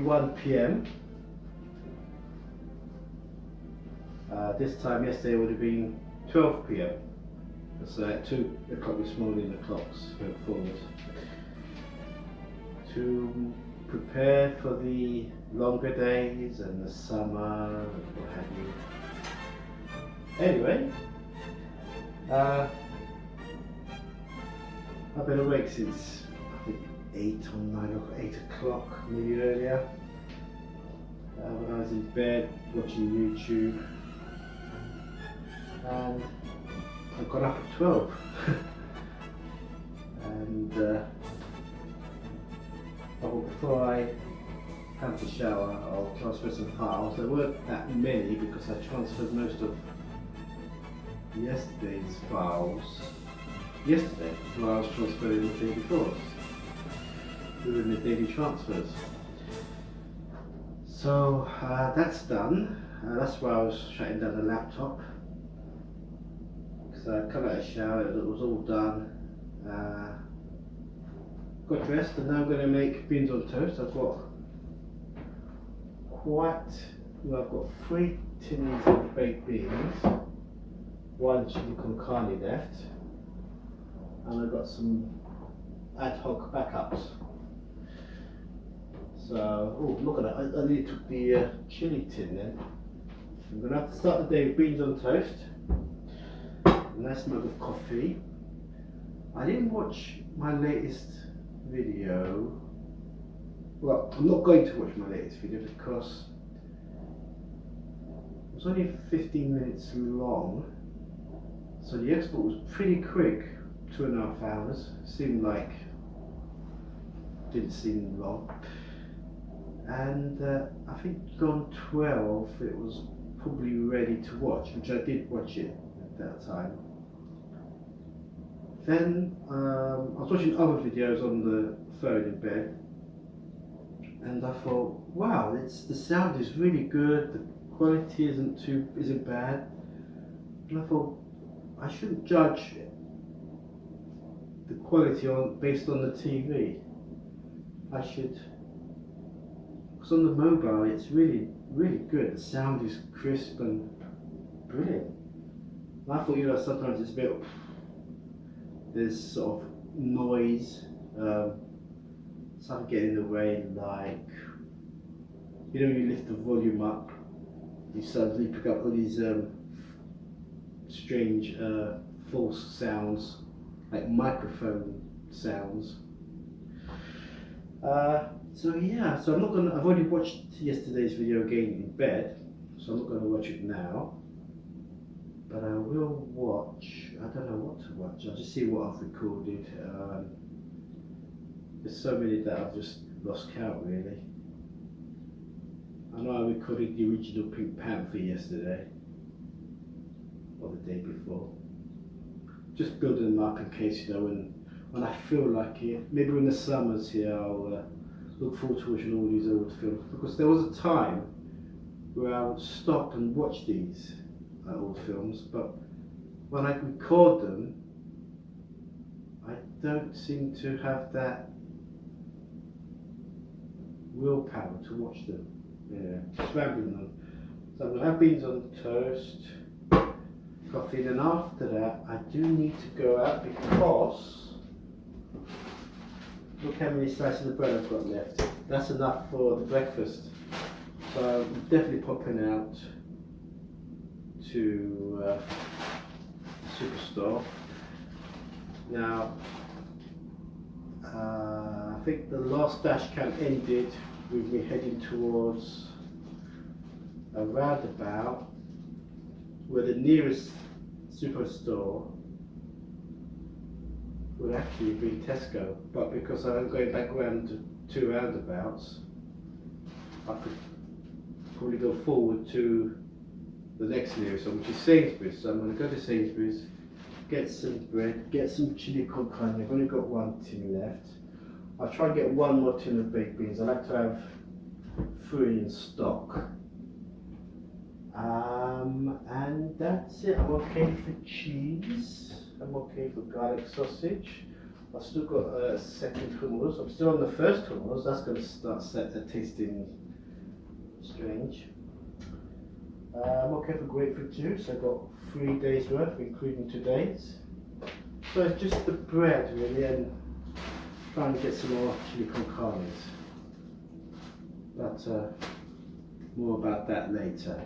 1 p.m. This time yesterday would have been 12 p.m. So at 2 o'clock this morning the clocks went forward. To prepare for the longer days and the summer and what have you. Anyway, I've been awake since I think 8 or 9 or 8 o'clock, maybe earlier. When I was in bed watching YouTube, and I got up at 12. And before I have the shower, I'll transfer some files. There weren't that many because I transferred most of yesterday's files yesterday, while I was transferring the day before, doing the daily transfers. So that's done. That's why I was shutting down the laptop, because I come out of the shower, it was all done. Got dressed, and now I'm going to make beans on toast. I've got I've got 3 tins of baked beans, 1 chili con carne left, and I've got some ad hoc backups. So, oh look at that, I nearly took the chili tin then. I'm going to have to start the day with beans on toast, a nice mug of coffee. I didn't watch my latest video. Well, I'm not going to watch my latest video because it was only 15 minutes long, so the export was pretty quick, 2.5 hours. Didn't seem long. And I think on 12 it was probably ready to watch, which I did watch it at that time. Then I was watching other videos on the phone in bed, and I thought, wow, the sound is really good, the quality isn't bad. And I thought, I shouldn't judge the quality based on the TV. I should, because on the mobile it's really, really good. The sound is crisp and brilliant. And I thought, sometimes it's a bit, there's sort of noise, something getting in the way, like, when you lift the volume up, you suddenly pick up all these strange false sounds, like microphone sounds. So I've already watched yesterday's video again in bed, so I'm not going to watch it now. But I will watch, I don't know what to watch, I'll just see what I've recorded. There's so many that I've just lost count really. I know I recorded the original Pink Panther yesterday, or the day before. Just building them up in case, when I feel like it, maybe when the summer's here, I'll look forward to watching all these old films. Because there was a time where I would stop and watch these old films, but when I record them, I don't seem to have that willpower to watch them. Just rambling them. So I'm going to have beans on toast, coffee, and then after that I do need to go out because look how many slices of bread I've got left. That's enough for the breakfast. So I'm definitely popping out to the superstore. Now, I think the last dash count ended with me heading towards a roundabout where the nearest superstore would actually be Tesco, but because I'm going back around to 2 roundabouts, I could probably go forward to the next nearest one, which is Sainsbury's. So I'm going to go to Sainsbury's, get some bread, get some chili con carne. I've only got 1 tin left. I'll try and get 1 more tin of baked beans. I like to have 3 in stock. And that's it. I'm okay for cheese. I'm okay for garlic sausage. I've still got a second hummus. I'm still on the first hummus. That's going to start tasting strange. I'm okay for grapefruit juice. I've got 3 days worth, including today's. So it's just the bread really, and trying to get some more chili con carnes. But more about that later.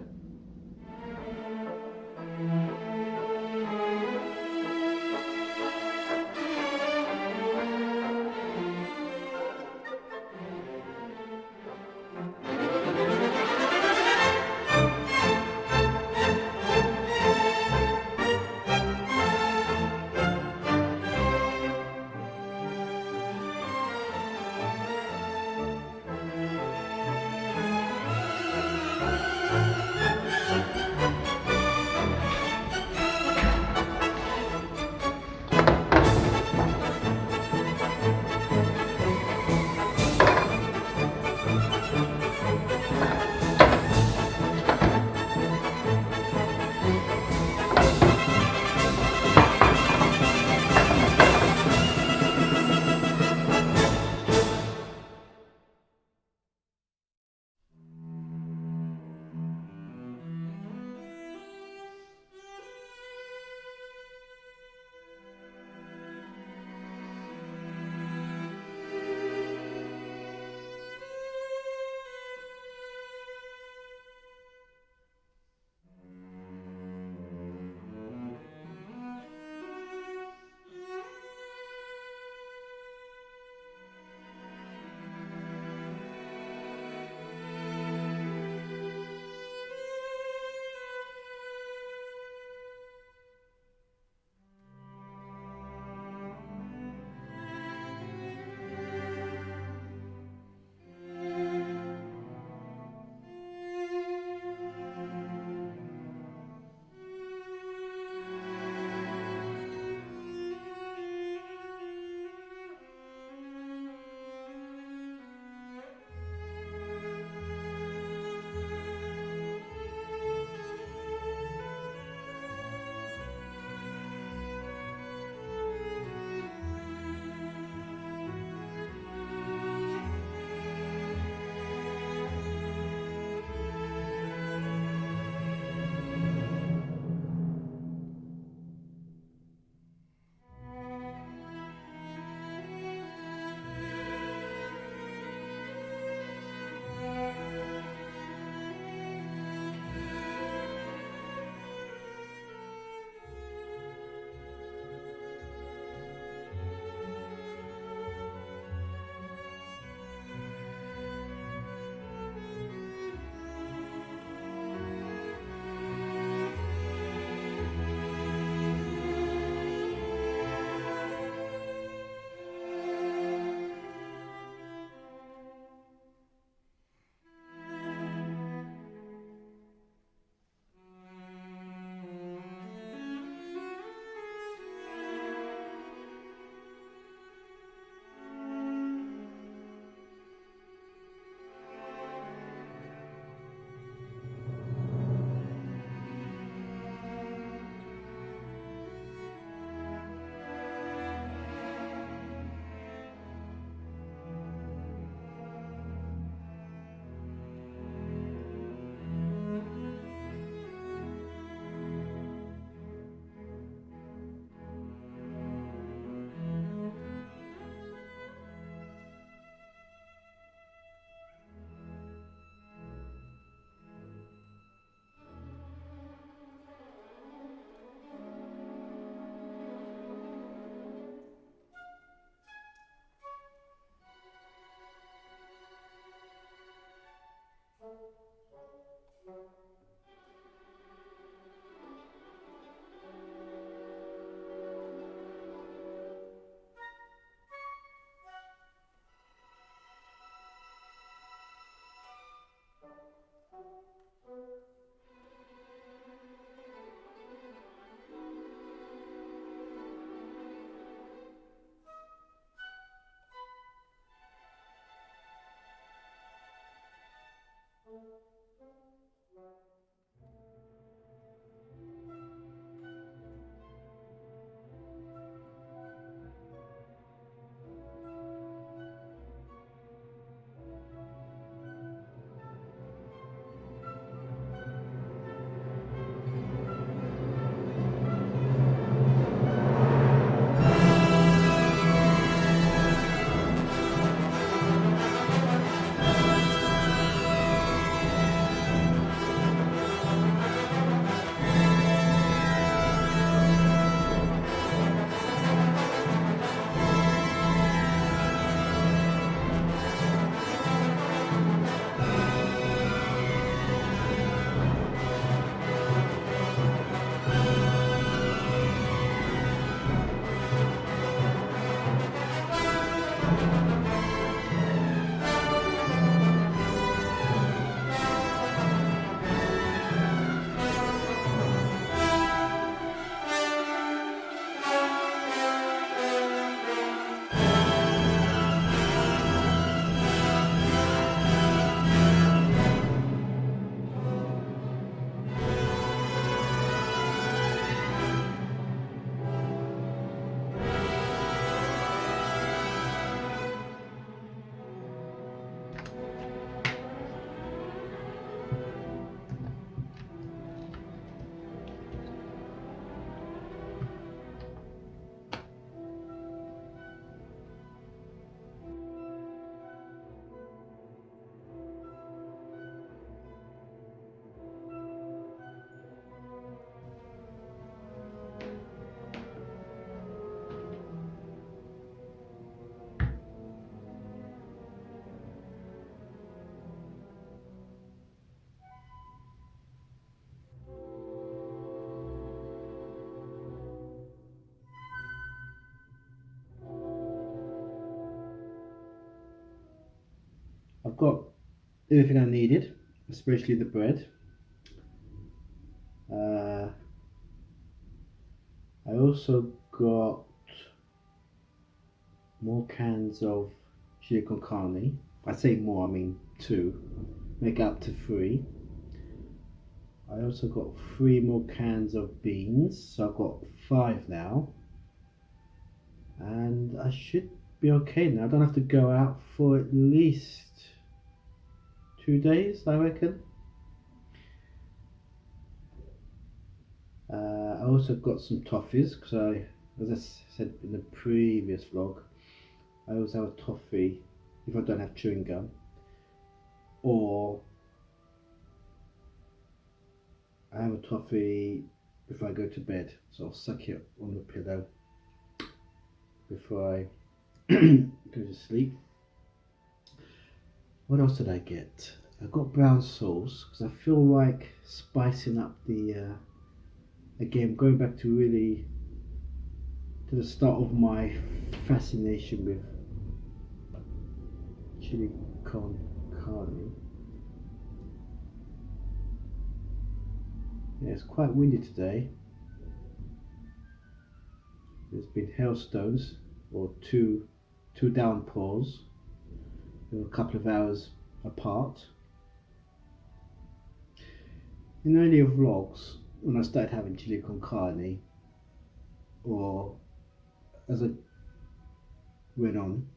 I've got everything I needed, especially the bread. I also got more cans of chili con carne. I say more, I mean 2. Make it up to 3. I also got 3 more cans of beans, so I've got 5 now. And I should be okay now. I don't have to go out for at least 2 days, I reckon. I also got some toffees because as I said in the previous vlog, I always have a toffee if I don't have chewing gum, or I have a toffee before I go to bed, so I'll suck it on the pillow before I go to sleep. What else did I get? I got brown sauce because I feel like spicing up the again, going back to the start of my fascination with chili con carne. Yeah, it's quite windy today. There's been hailstones, or two downpours. They were a couple of hours apart. In earlier vlogs, when I started having chili con carne, or as I went on,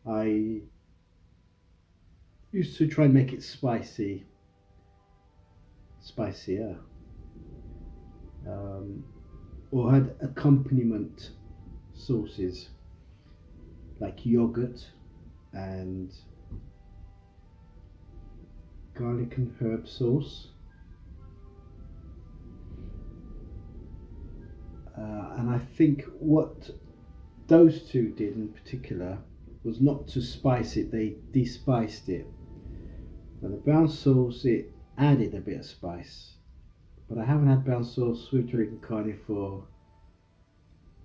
I used to try and make it spicier, or had accompaniment sauces like yogurt and garlic and herb sauce. And I think what those two did in particular was not to spice it, they de-spiced it. But the brown sauce, it added a bit of spice. But I haven't had brown sauce with chili con carne for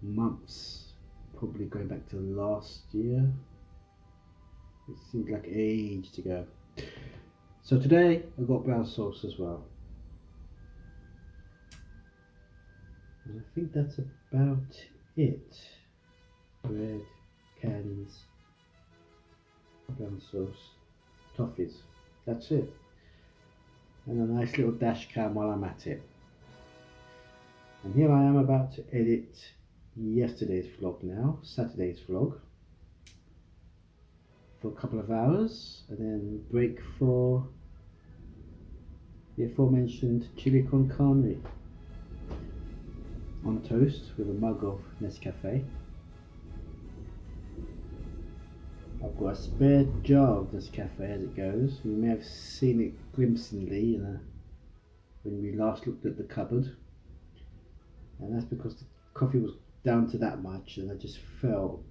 months, probably going back to last year. It seemed like age to go. So today I got brown sauce as well. And I think that's about it. Bread, cans, brown sauce, toffees. That's it. And a nice little dash cam while I'm at it. And here I am about to edit yesterday's vlog now, Saturday's vlog, for a couple of hours, and then break for the aforementioned chili con carne on toast with a mug of Nescafe. I've got a spare jar of Nescafe as it goes. You may have seen it glimpsingly when we last looked at the cupboard, and that's because the coffee was down to that much, and I just felt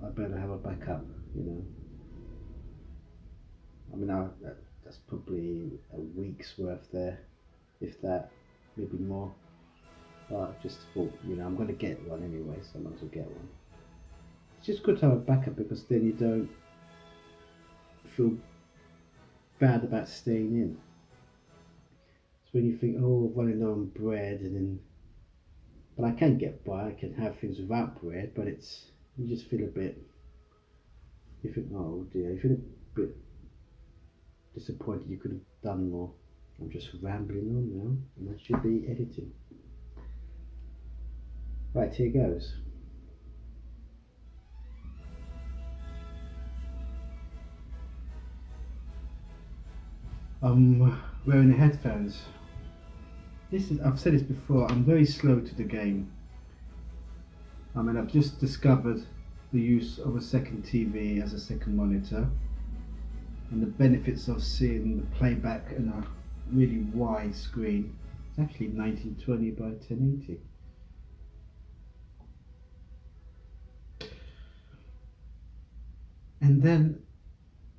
I better have a backup, you know. I mean, that's probably a week's worth there, if that, maybe more. But I just thought, you know, I'm going to get one anyway, so I might as well get one. It's just good to have a backup because then you don't feel bad about staying in. It's when you think, oh, I'm running low on bread, and then, but I can get by, I can have things without bread, but it's, you just feel a bit, you think, oh dear, you feel a bit disappointed you could have done more. I'm just rambling on now, and I should be editing. Right, here goes. I'm wearing the headphones. I've said this before, I'm very slow to the game. I mean, I've just discovered the use of a second TV as a second monitor, and the benefits of seeing the playback in a really wide screen. It's actually 1920 by 1080. And then,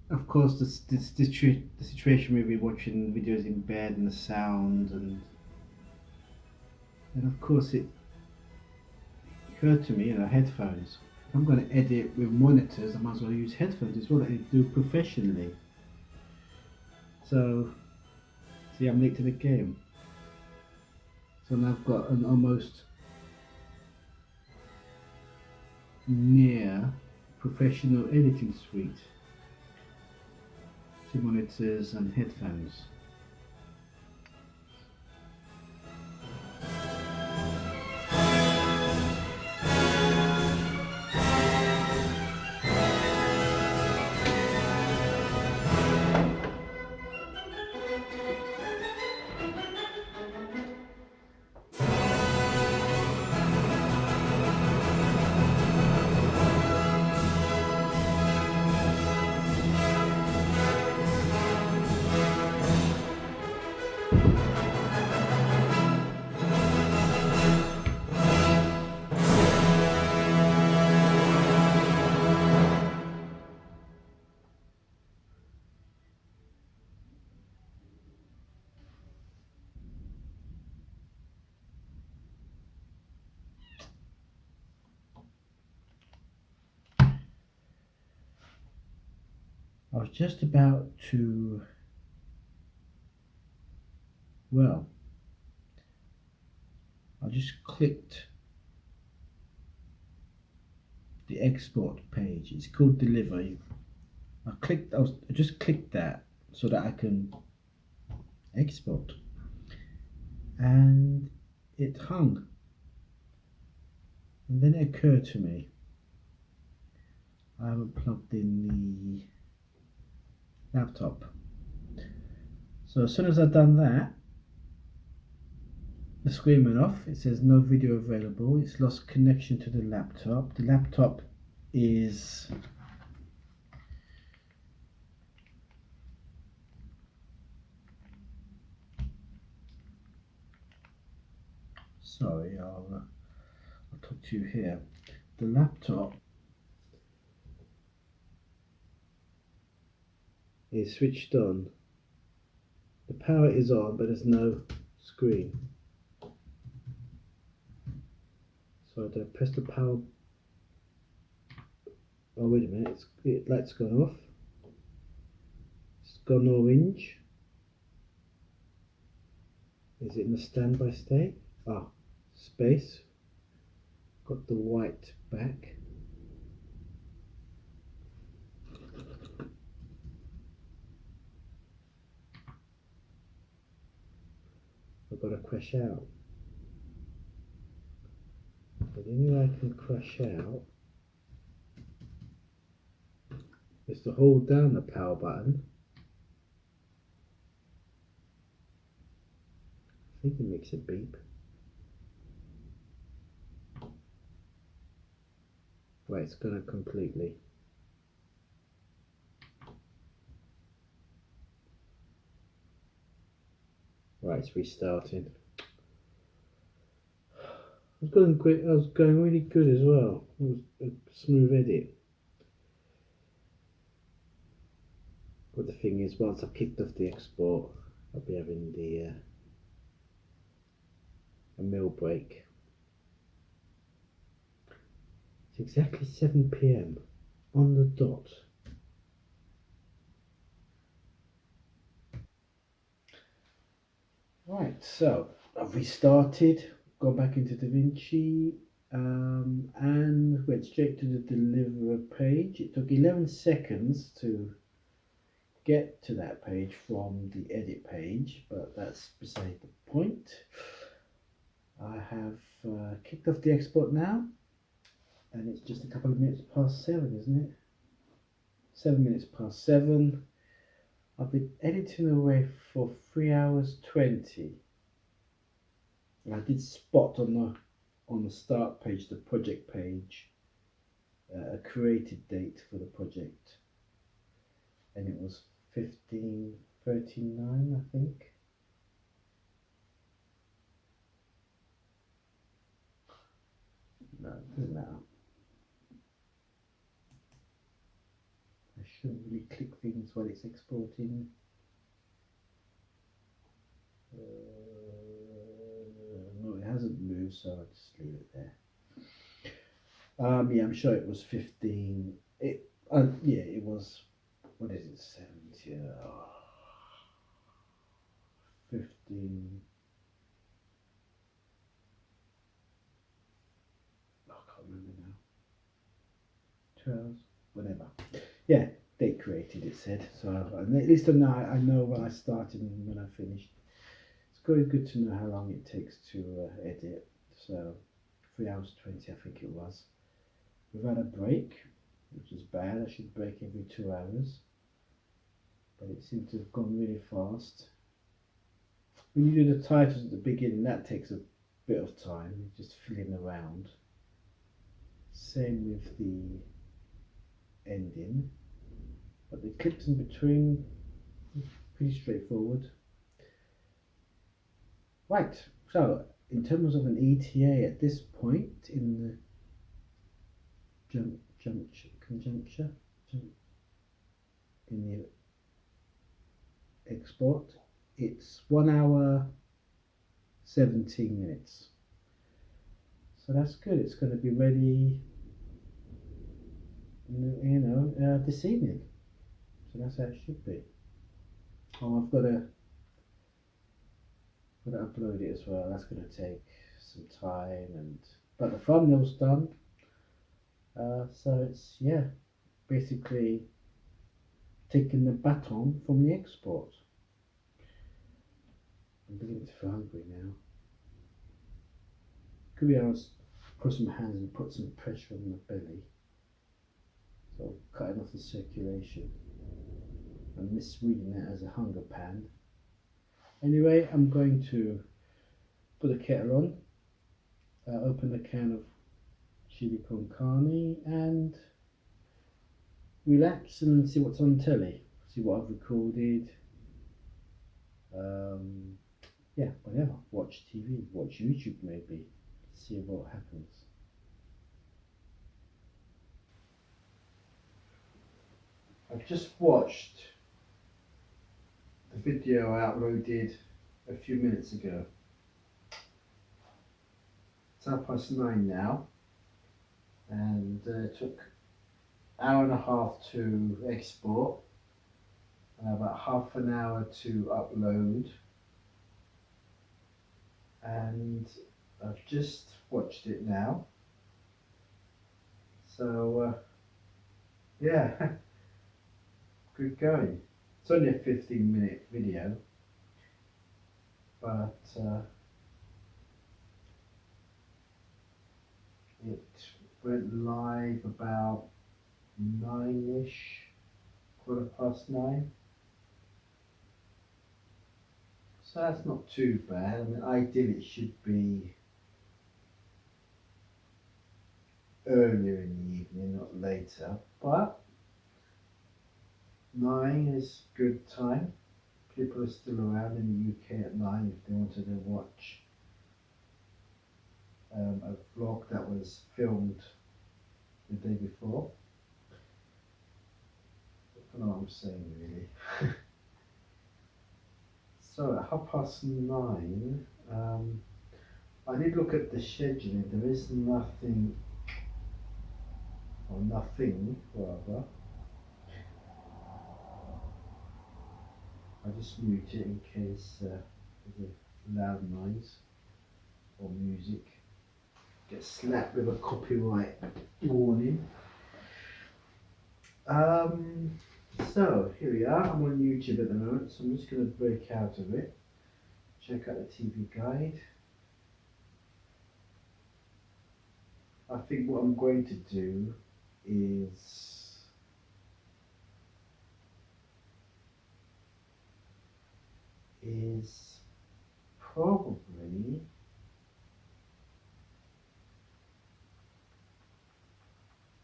of course, the situation where we're watching videos in bed and the sound, and of course it occurred to me, you know, headphones. I'm going to edit with monitors, I might as well use headphones as well that I do professionally. So, see, I'm late to the game. So now I've got an almost near professional editing suite. 2 monitors and headphones. I was just about to, well, I just clicked the export page. It's called deliver. I just clicked that so that I can export, and it hung. And then it occurred to me, I haven't plugged in the laptop. So as soon as I've done that, the screen went off. It says no video available. It's lost connection to the laptop. The laptop is sorry, I'll talk to you here. The laptop is switched on. The power is on, but there's no screen. So I press the power. Oh, wait a minute, the light's gone off. It's gone orange. Is it in the standby state? Ah, space. Got the white back. I've got to crash out. But the only way I can crash out is to hold down the power button. I think it makes it beep. Right, it's gonna completely. Right, it's restarting. I was going really good as well. It was a smooth edit. But the thing is, once I've kicked off the export, I'll be having a meal break. It's exactly 7 PM on the dot. Right, so I've restarted, gone back into DaVinci, and went straight to the deliver page. It took 11 seconds to get to that page from the edit page, but that's beside the point. I have kicked off the export now, and it's just a couple of minutes past 7, isn't it? 7 minutes past 7. I've been editing away for 3 hours 20. And I did spot on the start page, the project page, a created date for the project, and it was 1539, I think. No, it doesn't matter. I shouldn't really click things while it's exporting. No, it hasn't moved, so I'll just leave it there. Yeah, I'm sure it was 15. Yeah, it was. What is it? 70, 15. I can't remember now. 12, whatever. Yeah, they created it. Said so. At least I know when I started and when I finished. It's good to know how long it takes to edit. So 3 hours 20, I think it was. We've had a break, which is bad. I should break every 2 hours, but it seemed to have gone really fast. When you do the titles at the beginning, that takes a bit of time, just filling around. Same with the ending, but the clips in between, pretty straightforward. Right, so in terms of an ETA at this point in the conjuncture, in the export, it's 1 hour 17 minutes. So that's good. It's going to be ready, this evening. So that's how it should be. Oh, I've got to upload it as well. That's going to take some time, but the thumbnail's done. So it's basically taking the baton from the export. I'm beginning to feel hungry now. Could be I was cross my hands and put some pressure on the belly. So cutting off the circulation. I'm misreading that as a hunger pan. Anyway, I'm going to put the kettle on, open a can of chili con carne and relax and see what's on telly, see what I've recorded. Whatever. Watch TV, watch YouTube maybe, see what happens. I've just watched the video I uploaded a few minutes ago. It's 9:30 now, and it took an hour and a half to export, and about half an hour to upload, and I've just watched it now. So good going. It's only a 15-minute video, but it went live about 9ish, 9:15. So that's not too bad. I mean, ideally it should be earlier in the evening, not later, but 9 is good time. People are still around in the UK at 9 if they wanted to watch a vlog that was filmed the day before. I don't know what I'm saying really. So at 9:30, I did look at the scheduling. There is nothing rather. I just mute it in case there's a loud noise or music. Get slapped with a copyright warning. So here we are. I'm on YouTube at the moment, so I'm just going to break out of it. Check out the TV guide. I think what I'm going to do is probably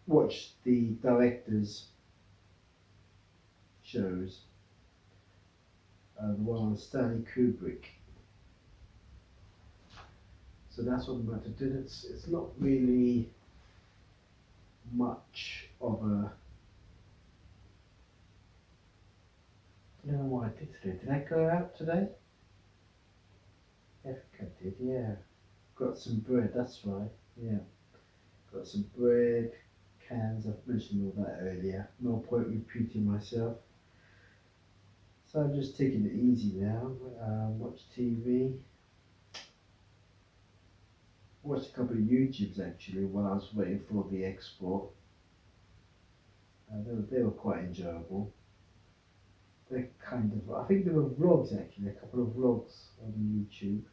watch the director's shows, the one on Stanley Kubrick. So that's what I'm about to do. It's not really much of a. I don't know what I did today. Did I go out today? I think I did, yeah. Got some bread, that's right, yeah. Got some bread, cans, I've mentioned all that earlier. No point repeating myself. So I'm just taking it easy now. Watch TV. Watched a couple of YouTubes actually while I was waiting for the export. They were quite enjoyable. They're kind of, I think they were vlogs actually, a couple of vlogs on YouTube.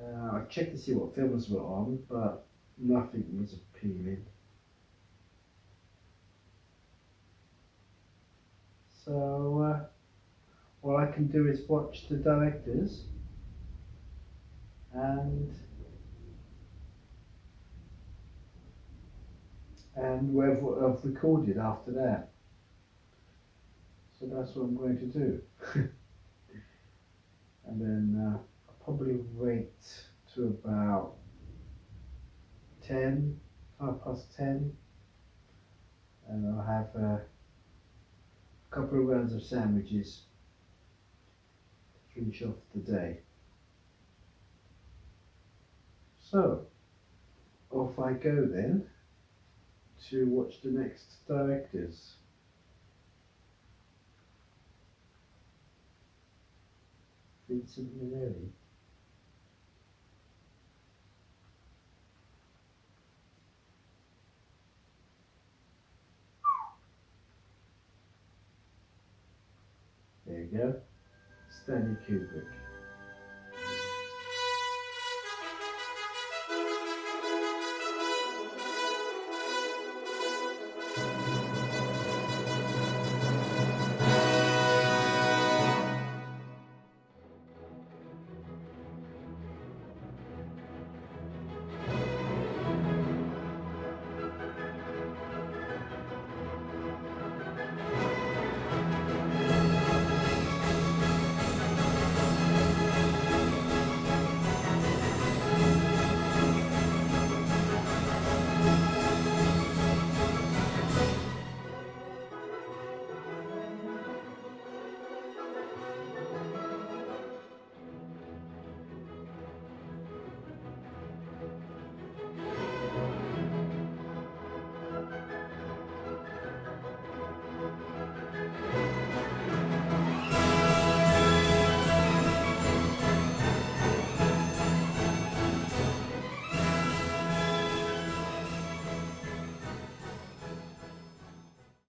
I checked to see what films were on, but nothing was appealing. So all I can do is watch the directors and whatever I've recorded after that. So that's what I'm going to do. And then I'll probably wait to about 10, 10:30, and I'll have a couple of rounds of sandwiches to finish off the day. So, off I go then to watch the next directors. Vincent Minnelli. There you go. Stanley Kubrick.